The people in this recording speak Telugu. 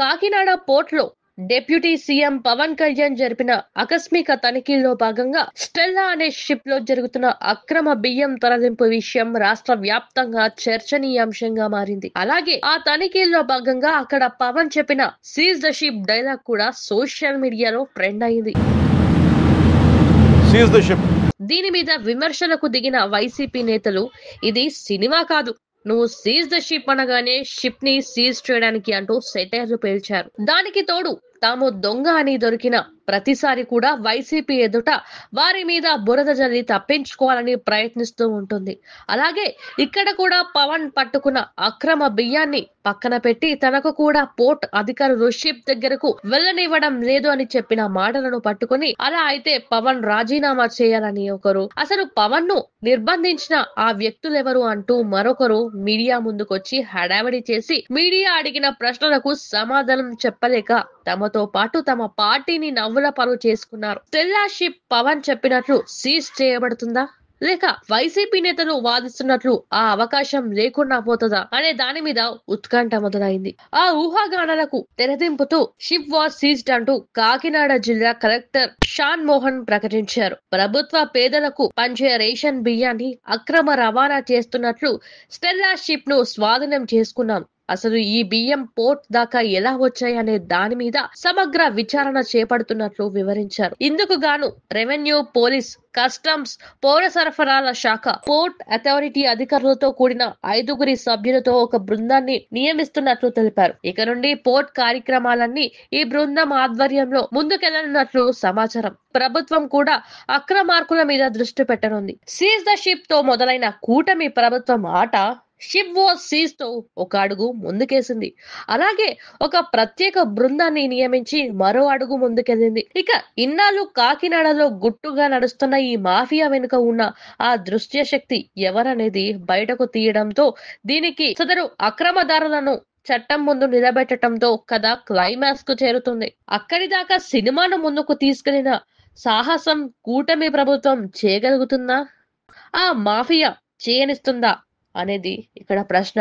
కాకినాడ పోర్టులో డిప్యూటీ సీఎం పవన్ కళ్యాణ్ జరిపిన ఆకస్మిక తనిఖీల్లో భాగంగా స్టెల్లా అనే షిప్ లో జరుగుతున్న అక్రమ బియ్యం తరలింపు విషయం రాష్ట్ర వ్యాప్తంగా చర్చనీయాంశంగా మారింది. అలాగే ఆ తనిఖీల్లో భాగంగా అక్కడ పవన్ చెప్పిన సీజ్ ద షిప్ డైలాగ్ కూడా సోషల్ మీడియాలో ట్రెండ్ అయింది. దీని మీద విమర్శలకు దిగిన వైసీపీ నేతలు ఇది సినిమా కాదు, నువ్వు సీజ్ ద షిప్ అనగానే షిప్ ని సీజ్ చేయడానికి అంటూ సెటైర్లు పేల్చారు. దానికి తోడు తాము దొంగ అని దొరికిన ప్రతిసారి కూడా వైసీపీ ఎదుట వారి మీద బురద జల్లి తప్పించుకోవాలని ప్రయత్నిస్తూ ఉంటుంది. అలాగే ఇక్కడ కూడా పవన్ పట్టుకున్న అక్రమ బియ్యాన్ని పక్కన పెట్టి తనకు కూడా పోర్ట్ అధికారులు షిప్ దగ్గరకు వెళ్ళనివ్వడం లేదు అని చెప్పిన మాటలను పట్టుకుని అలా అయితే పవన్ రాజీనామా చేయాలని ఒకరు, అసలు పవన్ ను నిర్బంధించిన ఆ వ్యక్తులెవరు అంటూ మరొకరు మీడియా ముందుకొచ్చి హడావిడి చేసి మీడియా అడిగిన ప్రశ్నలకు సమాధానం చెప్పలేక తమతో పాటు తమ పార్టీని నవ్వుల పాలు చేసుకున్నారు. స్టెల్లా షిప్ పవన్ చెప్పినట్లు సీజ్ చేయబడుతుందా, లేక వైసీపీ నేతలు వాదిస్తున్నట్లు ఆ అవకాశం లేకుండా పోతుందా అనే దాని మీద ఉత్కంఠ మొదలైంది. ఆ ఊహాగానాలకు తెరదింపుతూ షిప్ వాస్ సీజ్డ్ అంటూ కాకినాడ జిల్లా కలెక్టర్ షాన్ మోహన్ ప్రకటించారు. ప్రభుత్వ పేదలకు పంచే రేషన్ బియ్యాన్ని అక్రమ రవాణా చేస్తున్నట్లు స్టెల్లా షిప్ ను స్వాధీనం చేసుకున్నాం. అసలు ఈ బియ్యం పోర్ట్ దాకా ఎలా వచ్చాయనే దాని మీద సమగ్ర విచారణ చేపడుతున్నట్లు వివరించారు. ఇందుకు గాను రెవెన్యూ, పోలీస్, కస్టమ్స్, పౌర సరఫరాల శాఖ, పోర్ట్ అథారిటీ అధికారులతో కూడిన 5 సభ్యులతో ఒక బృందాన్ని నియమిస్తున్నట్లు తెలిపారు. ఇక నుండి పోర్ట్ కార్యక్రమాలన్నీ ఈ బృందం ఆధ్వర్యంలో ముందుకెళ్లనున్నట్లు సమాచారం. ప్రభుత్వం కూడా అక్రమార్కుల మీద దృష్టి పెట్టనుంది. సీజ్ ద షిప్ తో మొదలైన కూటమి ప్రభుత్వం ఆట షిప్ వాస్ సీజ్ తో ఒక అడుగు ముందుకేసింది. అలాగే ఒక ప్రత్యేక బృందాన్ని నియమించి మరో అడుగు ముందుకెళ్ళింది. ఇక ఇన్నాళ్ళు కాకినాడలో గుట్టుగా నడుస్తున్న ఈ మాఫియా వెనుక ఉన్న ఆ దృశ్య శక్తి ఎవరనేది బయటకు తీయడంతో దీనికి సదరు అక్రమదారులను చట్టం ముందు నిలబెట్టడంతో కథ క్లైమాక్స్ కు చేరుతుంది. అక్కడి దాకా సినిమాను ముందుకు తీసుకెళ్లిన సాహసం కూటమి ప్రభుత్వం చేయగలుగుతుందా, ఆ మాఫియా చేయనిస్తుందా అనేది ఇక్కడ ప్రశ్న.